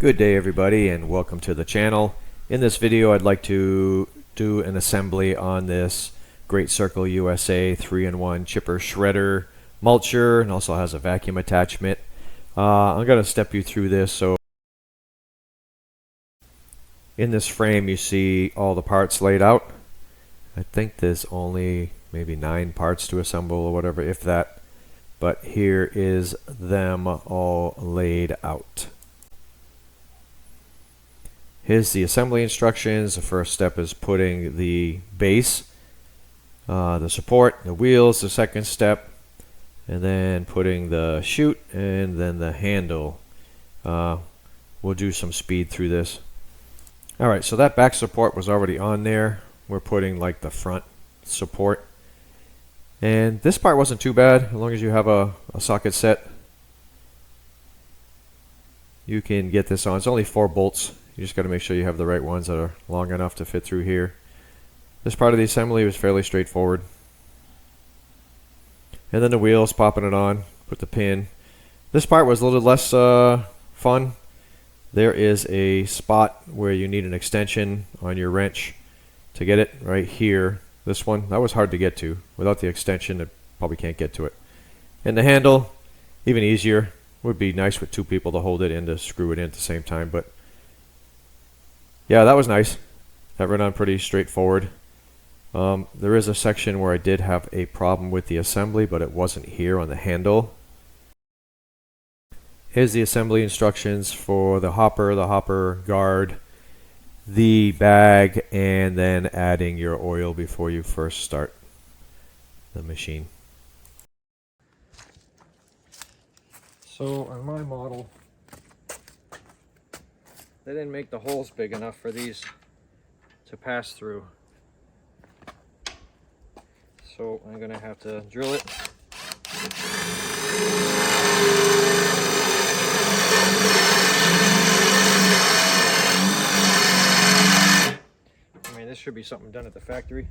Good day everybody and welcome to the channel. In this video I'd like to do an assembly on this Great Circle USA 3-in-1 chipper shredder mulcher, and also has a vacuum attachment. I'm going to step you through this. So in this frame you see all the parts laid out. I think there's only maybe 9 parts to assemble or whatever, if that, but here is them all laid out. Here's the assembly instructions. The first step is putting the base, the support, the wheels, the second step, and then putting the chute and then the handle. We'll do some speed through this. Alright, so that back support was already on there. We're putting like the front support. And this part wasn't too bad, as long as you have a socket set. You can get this on. It's only 4 bolts. You just got to make sure you have the right ones that are long enough to fit through here. This part of the assembly was fairly straightforward. And then the wheels, popping it on, put the pin. This part was a little less fun. There is a spot where you need an extension on your wrench to get it right here. This one, that was hard to get to. Without the extension, it probably can't get to it. And the handle, even easier. Would be nice with 2 people to hold it and to screw it in at the same time, but yeah, that was nice. That ran on pretty straightforward. There is a section where I did have a problem with the assembly, but it wasn't here on the handle. Here's the assembly instructions for the hopper guard, the bag, and then adding your oil before you first start the machine. So on my model, they didn't make the holes big enough for these to pass through. So I'm going to have to drill it. I mean, this should be something done at the factory.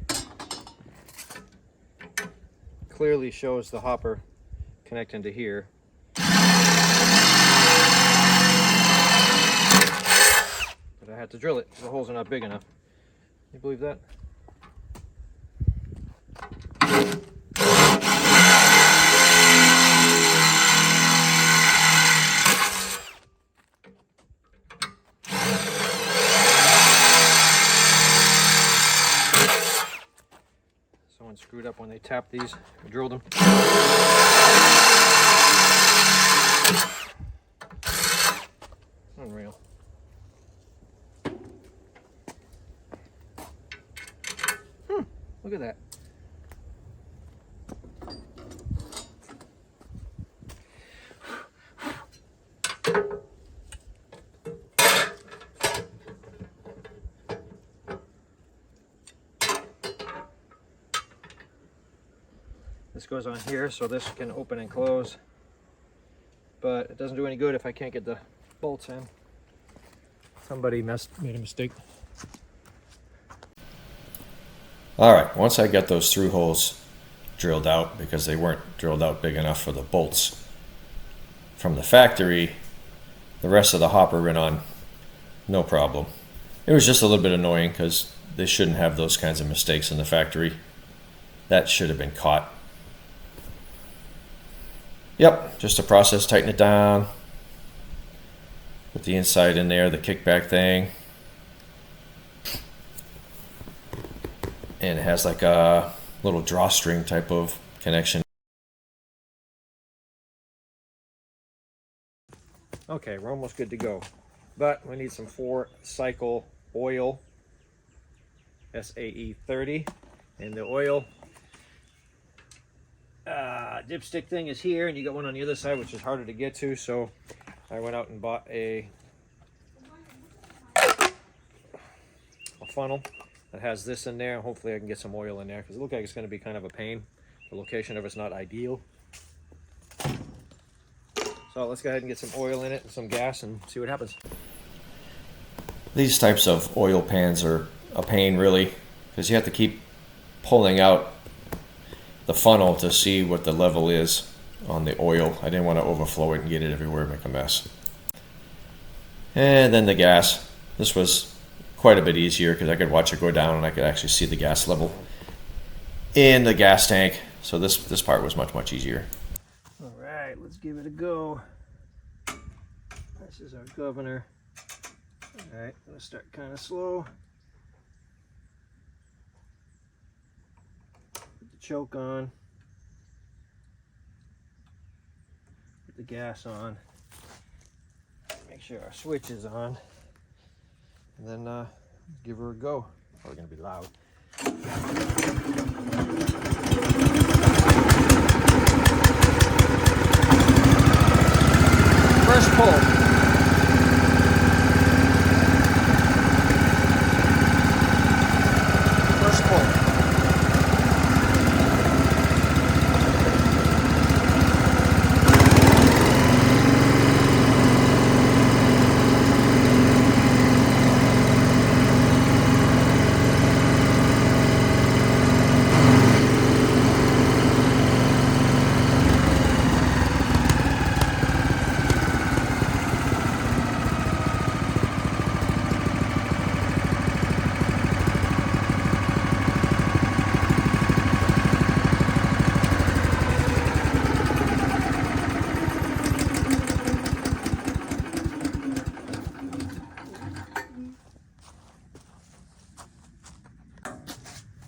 Clearly shows the hopper connecting to here. But I had to drill it. The holes are not big enough. Can you believe that? Someone screwed up when they tapped these. I drilled them. Unreal. Look at that. This goes on here, so this can open and close, but it doesn't do any good if I can't get the bolts in. Somebody made a mistake. Alright, once I got those through holes drilled out, because they weren't drilled out big enough for the bolts from the factory, the rest of the hopper ran on no problem. It was just a little bit annoying because they shouldn't have those kinds of mistakes in the factory. That should have been caught. Yep, just a process, tighten it down, put the inside in there, the kickback thing. And it has like a little drawstring type of connection. Okay, we're almost good to go. But we need some 4-cycle oil, SAE 30. And the oil dipstick thing is here, and you got one on the other side, which is harder to get to. So I went out and bought a funnel that has this in there. Hopefully I can get some oil in there, because it looks like it's going to be kind of a pain. The location of it's not ideal. So let's go ahead and get some oil in it and some gas and see what happens. These types of oil pans are a pain, really, because you have to keep pulling out the funnel to see what the level is on the oil. I didn't want to overflow it and get it everywhere and make a mess. And then the gas. This was quite a bit easier because I could watch it go down and I could actually see the gas level in the gas tank. So this part was much easier. All right, let's give it a go. This is our governor. All right, I'm gonna start kind of slow. Put the choke on. Put the gas on. Make sure our switch is on. And then give her a go. Probably gonna be loud. First pull.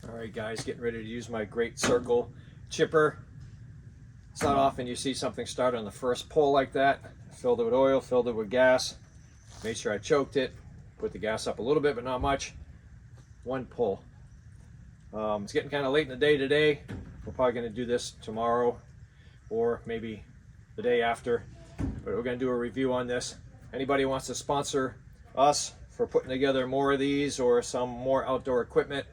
Alright guys, getting ready to use my Great Circle chipper. It's not often you see something start on the first pull like that. Filled it with oil, filled it with gas. Made sure I choked it. Put the gas up a little bit, but not much. One pull. It's getting kind of late in the day today. We're probably going to do this tomorrow or maybe the day after. But we're going to do a review on this. Anybody wants to sponsor us for putting together more of these or some more outdoor equipment,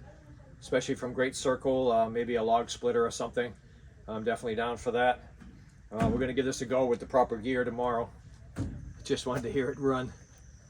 especially from Great Circle, maybe a log splitter or something, I'm definitely down for that. We're going to give this a go with the proper gear tomorrow. Just wanted to hear it run.